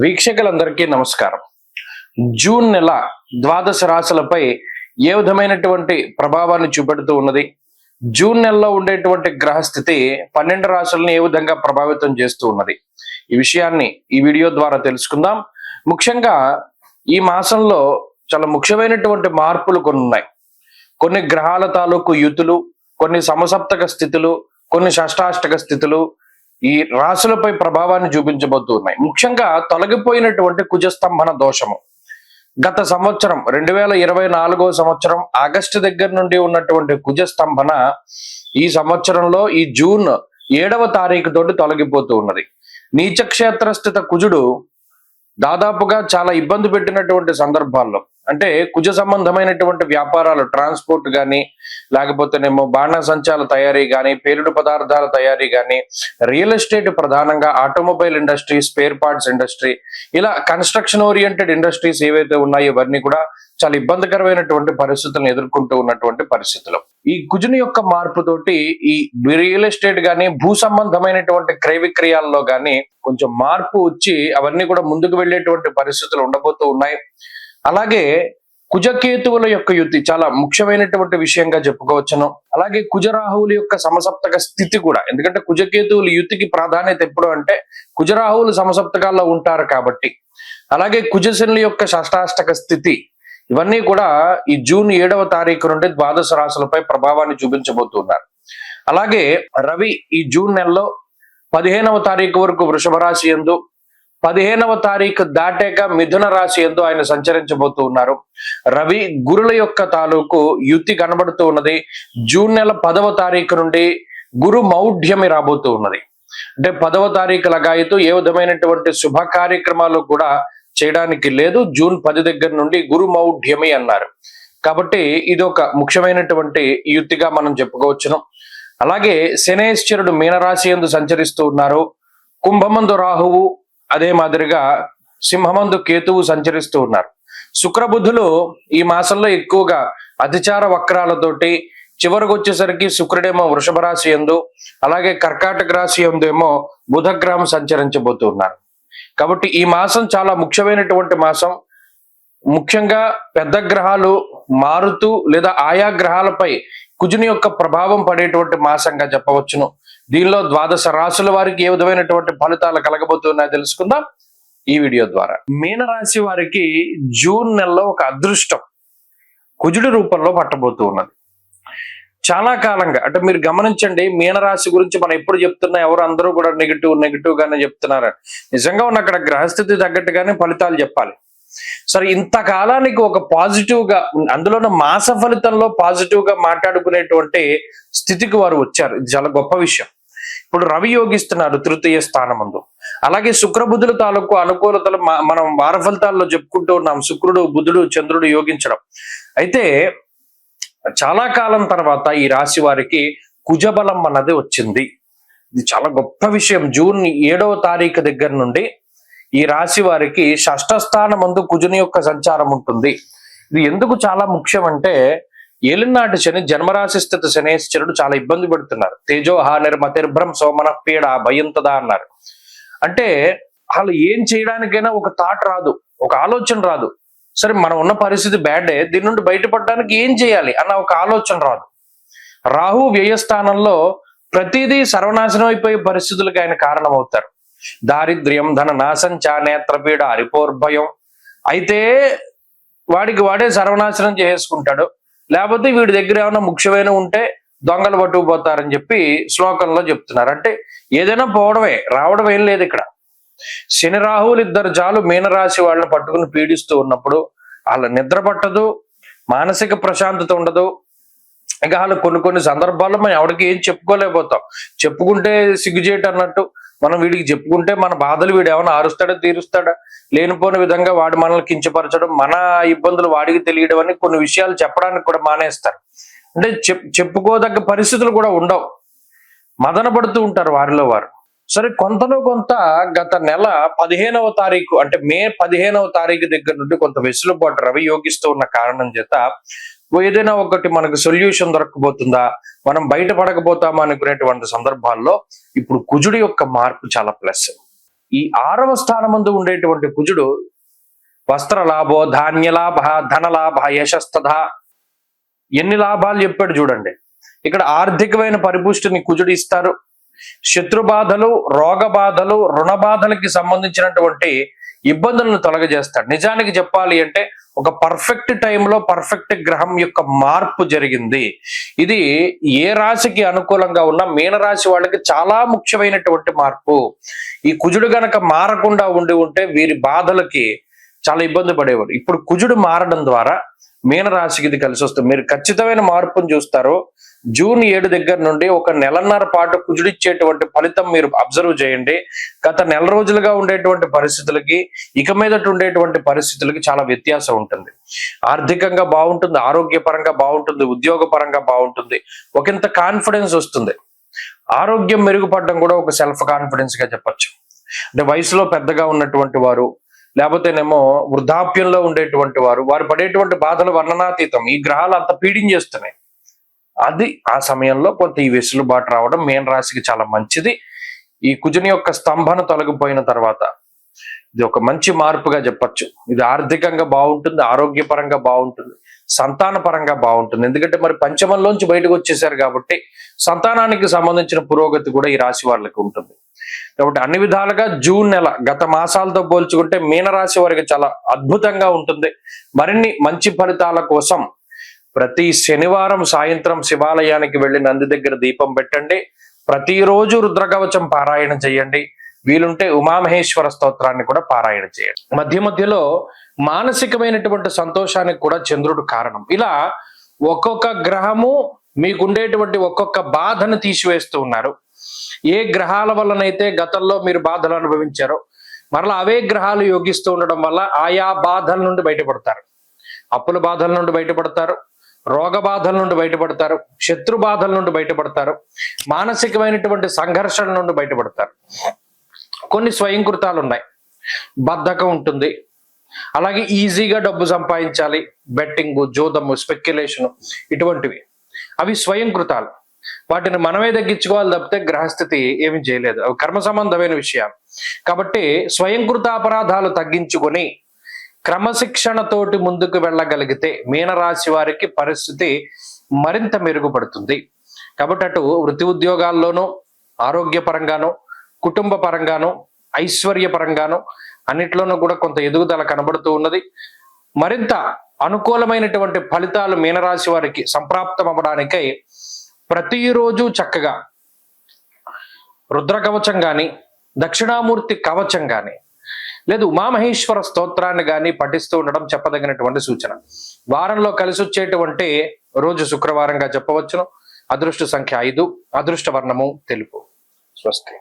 వీక్షకులందరికీ నమస్కారం. జూన్ నెల ద్వాదశ రాశులపై ఏ విధమైనటువంటి ప్రభావాన్ని చూపెడుతూ ఉన్నది, జూన్ నెలలో ఉండేటువంటి గ్రహస్థితి 12 రాశులను ఏ విధంగా ప్రభావితం చేస్తూ ఉన్నది, ఈ విషయాన్ని ఈ వీడియో ద్వారా తెలుసుకుందాం. ముఖ్యంగా ఈ మాసంలో చాలా ముఖ్యమైనటువంటి మార్పులు కొన్ని ఉన్నాయి. కొన్ని గ్రహాల తాలూకు యుతులు, కొన్ని సమసప్తక స్థితులు, కొన్ని షష్టాష్టక స్థితులు ఈ రాశులపై ప్రభావాన్ని చూపించబోతూ ఉన్నాయి. ముఖ్యంగా తొలగిపోయినటువంటి కుజస్తంభన దోషము గత సంవత్సరం 2024 సంవత్సరం ఆగస్టు దగ్గర నుండి ఉన్నటువంటి కుజస్తంభన ఈ సంవత్సరంలో ఈ జూన్ 7వ తారీఖు తోటి తొలగిపోతూ ఉన్నది. నీచక్షేత్ర స్థిత కుజుడు దాదాపుగా చాలా ఇబ్బంది పెట్టినటువంటి సందర్భాల్లో, అంటే కుజ సంబంధమైనటువంటి వ్యాపారాలు, ట్రాన్స్పోర్ట్ కానీ, లేకపోతేనేమో బాణసంచాల తయారీ కానీ, పేలుడు పదార్థాల తయారీ కానీ, రియల్ ఎస్టేట్ ప్రధానంగా automobile industry, spare parts industry, ఇలా కన్స్ట్రక్షన్ ఓరియంటెడ్ ఇండస్ట్రీస్ ఏవైతే ఉన్నాయో ఇవన్నీ కూడా చాలా ఇబ్బందికరమైనటువంటి పరిస్థితులను ఎదుర్కొంటూ ఉన్నటువంటి పరిస్థితులు. ఈ కుజుని యొక్క మార్పుతోటి ఈ రియల్ ఎస్టేట్ కానీ, భూ సంబంధమైనటువంటి క్రయ విక్రయాల్లో కానీ కొంచెం మార్పు వచ్చి అవన్నీ కూడా ముందుకు వెళ్ళేటువంటి పరిస్థితులు ఉండబోతూ ఉన్నాయి. అలాగే కుజకేతువుల యొక్క యుతి చాలా ముఖ్యమైనటువంటి విషయంగా చెప్పుకోవచ్చును. అలాగే కుజరాహువుల యొక్క సమసప్తక స్థితి కూడా, ఎందుకంటే కుజకేతువుల యుతికి ప్రాధాన్యత ఎప్పుడు అంటే కుజరాహువులు సమసప్తకాల్లో ఉంటారు కాబట్టి. అలాగే కుజశనుల యొక్క షష్టాష్టక స్థితి, ఇవన్నీ కూడా ఈ జూన్ 7వ తారీఖు నుండి ద్వాదశ రాశులపై ప్రభావాన్ని చూపించబోతున్నారు. అలాగే రవి ఈ జూన్ నెలలో 15వ తారీఖు వరకు వృషభ రాశి యందు, 15వ తారీఖు దాటాక మిథున రాశి యందు ఆయన సంచరించబోతూ ఉన్నారు. రవి గురుల యొక్క తాలూకు యుతి కనబడుతూ ఉన్నది. జూన్ నెల 10వ తారీఖు నుండి గురు మౌఢ్యమి రాబోతూ ఉన్నది. అంటే 10వ తారీఖు లగాయతూ ఏ విధమైనటువంటి శుభ కార్యక్రమాలు కూడా చేయడానికి లేదు. జూన్ 10 దగ్గర నుండి గురు మౌఢ్యమి అన్నారు. కాబట్టి ఇది ఒక ముఖ్యమైనటువంటి యుతిగా మనం చెప్పుకోవచ్చును. అలాగే శనేశ్వరుడు మీనరాశి యందు సంచరిస్తూ ఉన్నారు. కుంభమందు రాహువు, అదే మాదిరిగా సింహమందు కేతువు సంచరిస్తూ ఉన్నారు. శుక్రబుధులు ఈ మాసంలో ఎక్కువగా అతిచార వక్రాలతోటి చివరికి వచ్చేసరికి శుక్రుడేమో వృషభ రాశి యందు, అలాగే కర్కాటక రాశి యందు ఏమో బుధగ్రహం సంచరించబోతూ ఉన్నారు. కాబట్టి ఈ మాసం చాలా ముఖ్యమైనటువంటి మాసం. ముఖ్యంగా పెద్ద గ్రహాలు మారుతూ లేదా ఆయా గ్రహాలపై కుజుని యొక్క ప్రభావం పడేటువంటి మాసంగా చెప్పవచ్చును. దీనిలో ద్వాదశ రాశుల వారికి ఏ విధమైనటువంటి ఫలితాలు కలగబోతున్నాయో తెలుసుకుందాం ఈ వీడియో ద్వారా. మీనరాశి వారికి జూన్ నెలలో ఒక అదృష్టం కుజుడి రూపంలో పట్టబోతూ ఉన్నది. చాలా కాలంగా, అంటే మీరు గమనించండి, మీనరాశి గురించి మనం ఎప్పుడు చెప్తున్నా ఎవరు అందరూ కూడా నెగిటివ్ గానే చెప్తున్నారు. నిజంగా ఉన్న అక్కడ గ్రహస్థితి తగ్గట్టుగానే ఫలితాలు చెప్పాలి. సరే, ఇంతకాలానికి ఒక పాజిటివ్ గా, అందులోనూ మాస ఫలితంలో పాజిటివ్ గా మాట్లాడుకునేటువంటి స్థితికి వారు వచ్చారు. ఇది చాలా గొప్ప విషయం. ఇప్పుడు రవి యోగిస్తున్నారు తృతీయ స్థానమందు. అలాగే శుక్రబుధుల తాలూకు అనుకూలతలు మనం వార ఫలితాల్లో చెప్పుకుంటూ ఉన్నాం. శుక్రుడు, బుధుడు, చంద్రుడు యోగించడం. అయితే చాలా కాలం తర్వాత ఈ రాశి వారికి కుజబలం అన్నది వచ్చింది. ఇది చాలా గొప్ప విషయం. జూన్ 7వ తారీఖు దగ్గర నుండి ఈ రాశి వారికి షష్ఠ స్థానమందు కుజుని యొక్క సంచారం ఉంటుంది. ఇది ఎందుకు చాలా ముఖ్యం అంటే, ఏలినాటి శని జన్మరాశి స్థిత శనేశ్వరుడు చాలా ఇబ్బంది పెడుతున్నారు. తేజోహానిర్మతిర్భ్రం సోమన పీడ భయంతదా అన్నారు. అంటే వాళ్ళు ఏం చేయడానికైనా ఒక థాట్ రాదు, ఒక ఆలోచన రాదు. సరే, మనం ఉన్న పరిస్థితి బ్యాడే, దీని నుండి బయటపడడానికి ఏం చేయాలి అన్న ఒక ఆలోచన రాదు. రాహు వ్యయస్థానంలో ప్రతిదీ సర్వనాశనం అయిపోయే పరిస్థితులకు ఆయన కారణమవుతారు. దారిద్ర్యం, ధన నాశం, నేత్రపీడ, హరిపోర్భయం. అయితే వాడికి వాడే సర్వనాశనం చేసుకుంటాడు. లేకపోతే వీడి దగ్గర ఏమైనా ముఖ్యమైన ఉంటే దొంగలు పట్టుకుపోతారని చెప్పి శ్లోకంలో చెప్తున్నారు. అంటే ఏదైనా పోవడమే, రావడం ఏం లేదు ఇక్కడ. శని రాహువులు ఇద్దరు చాలు మీనరాశి వాళ్ళని పట్టుకుని పీడిస్తూ ఉన్నప్పుడు వాళ్ళ నిద్ర పట్టదు, మానసిక ప్రశాంతత ఉండదు. ఇక వాళ్ళు కొన్ని సందర్భాల్లో మనం ఎవరికి ఏం చెప్పుకోలేకపోతాం. చెప్పుకుంటే సిగ్గుచేటు అన్నట్టు. మనం వీడికి చెప్పుకుంటే మన బాధలు వీడు ఏమైనా ఆరుస్తాడా, తీరుస్తాడా, లేనిపోయిన విధంగా వాడు మనల్ని కించపరచడం, మన ఇబ్బందులు వాడికి తెలియడం అని కొన్ని విషయాలు చెప్పడానికి కూడా మానేస్తారు. అంటే చెప్పుకోదగ్గ పరిస్థితులు కూడా ఉండవు. మదన పడుతూ ఉంటారు వారిలో వారు. సరే, కొంతలో కొంత గత నెల 15వ తారీఖు, అంటే మే 15వ తారీఖు దగ్గర నుండి కొంత వెసులుబాటు రవి యోగిస్తూ ఉన్న కారణం చేత ఏదైనా ఒకటి మనకు సొల్యూషన్ దొరకబోతుందా, మనం బయటపడకపోతామా అనుకునేటువంటి సందర్భాల్లో ఇప్పుడు కుజుడి యొక్క మార్పు చాలా ప్లస్. ఈ 6వ స్థానమందు ఉండేటువంటి కుజుడు వస్త్ర లాభో, ధాన్య లాభ, ధన లాభ, యశస్తథ, ఎన్ని లాభాలు చెప్పాడు చూడండి. ఇక్కడ ఆర్థికమైన పరిపుష్టిని కుజుడు ఇస్తారు. శత్రు బాధలు, రోగ బాధలు, రుణ బాధలకి సంబంధించినటువంటి ఇబ్బందులను తొలగజేస్తాడు. నిజానికి చెప్పాలి అంటే ఒక పర్ఫెక్ట్ టైంలో పర్ఫెక్ట్ గ్రహం యొక్క మార్పు జరిగింది. ఇది ఏ రాశికి అనుకూలంగా ఉన్న మీనరాశి వాళ్ళకి చాలా ముఖ్యమైనటువంటి మార్పు. ఈ కుజుడు గనక మారకుండా ఉంటే వీరి బాధలకి చాలా ఇబ్బంది పడేవారు. ఇప్పుడు కుజుడు మారడం ద్వారా మీనరాశికి ఇది కలిసి వస్తుంది. మీరు ఖచ్చితమైన మార్పును చూస్తారు. జూన్ 7 దగ్గర నుండి ఒక నెలన్నర పాటు కుజుడిచ్చేటువంటి ఫలితం మీరు అబ్జర్వ్ చేయండి. గత నెల రోజులుగా ఉండేటువంటి పరిస్థితులకి ఇక మీదట ఉండేటువంటి పరిస్థితులకి చాలా వ్యత్యాసం ఉంటుంది. ఆర్థికంగా బాగుంటుంది, ఆరోగ్యపరంగా బాగుంటుంది, ఉద్యోగపరంగా బాగుంటుంది, ఒకంత కాన్ఫిడెన్స్ వస్తుంది. ఆరోగ్యం మెరుగుపడడం కూడా ఒక సెల్ఫ్ కాన్ఫిడెన్స్ గా చెప్పచ్చు. అంటే వయసులో పెద్దగా ఉన్నటువంటి వారు, లేకపోతేనేమో వృద్ధాప్యంలో ఉండేటువంటి వారు పడేటువంటి బాధలు వర్ణనాతీతం. ఈ గ్రహాలు అంత పీడించేస్తున్నాయి. అది ఆ సమయంలో కొంత ఈ వెసులుబాటు రావడం మీన రాశికి చాలా మంచిది. ఈ కుజుని యొక్క స్తంభన తొలగిపోయిన తర్వాత ఇది ఒక మంచి మార్పుగా చెప్పచ్చు. ఇది ఆర్థికంగా బాగుంటుంది, ఆరోగ్యపరంగా బాగుంటుంది, సంతాన పరంగా బాగుంటుంది. ఎందుకంటే మరి పంచమంలోంచి బయటకు వచ్చేసారు కాబట్టి సంతానానికి సంబంధించిన పురోగతి కూడా ఈ రాశి వాళ్ళకి ఉంటుంది. కాబట్టి అన్ని విధాలుగా జూన్ నెల గత మాసాలతో పోల్చుకుంటే మీనరాశి వారికి చాలా అద్భుతంగా ఉంటుంది. మరిన్ని మంచి ఫలితాల కోసం ప్రతి శనివారం సాయంత్రం శివాలయానికి వెళ్లి నంది దగ్గర దీపం పెట్టండి. ప్రతిరోజు రుద్రకవచం పారాయణ చేయండి. వీలుంటే ఉమామహేశ్వర స్తోత్రాన్ని కూడా పారాయణ చేయండి. మధ్య మధ్యలో మానసికమైనటువంటి సంతోషానికి కూడా చంద్రుడు కారణం. ఇలా ఒక్కొక్క గ్రహము మీకుండేటువంటి ఒక్కొక్క బాధను తీసివేస్తూ ఉన్నారు. ఏ గ్రహాల వల్లనైతే గతంలో మీరు బాధలు అనుభవించారో మరలా అవే గ్రహాలు యోగిస్తూ ఉండడం వల్ల ఆయా బాధల నుండి బయటపడతారు. అప్పుల బాధల నుండి బయటపడతారు, రోగ బాధల నుండి బయటపడతారు, శత్రు బాధల నుండి బయటపడతారు, మానసికమైనటువంటి సంఘర్షణ నుండి బయటపడతారు. కొన్ని స్వయంకృతాలు ఉన్నాయి. బద్ధకం ఉంటుంది, అలాగే ఈజీగా డబ్బు సంపాదించాలి, బెట్టింగ్, జోదము, స్పెక్యులేషన్, ఇటువంటివి అవి స్వయంకృతాలు. వాటిని మనమే తగ్గించుకోవాలి తప్పితే గ్రహస్థితి ఏమి చేయలేదు. అవి కర్మ సంబంధమైన విషయాలు. కాబట్టి స్వయంకృత అపరాధాలు తగ్గించుకొని క్రమశిక్షణతోటి ముందుకు వెళ్ళగలిగితే మీనరాశి వారికి పరిస్థితి మరింత మెరుగుపడుతుంది. కాబట్టి అటు వృత్తి ఉద్యోగాల్లోనూ, ఆరోగ్యపరంగాను, కుటుంబ పరంగాను, ఐశ్వర్యపరంగాను అన్నిట్లోనూ కూడా కొంత ఎదుగుదల కనబడుతూ ఉన్నది. మరింత అనుకూలమైనటువంటి ఫలితాలు మీనరాశి వారికి సంప్రాప్తం అవ్వడానికై ప్రతిరోజు చక్కగా రుద్ర కవచం కానీ, దక్షిణామూర్తి కవచం కానీ, లేదు ఉమామహేశ్వర స్తోత్రాన్ని కానీ పఠిస్తూ ఉండడం చెప్పదగినటువంటి సూచన. వారంలో కలిసి వచ్చేటువంటి రోజు శుక్రవారంగా చెప్పవచ్చును. అదృష్ట సంఖ్య 5, అదృష్ట వర్ణము తెలుపు. స్వస్తి.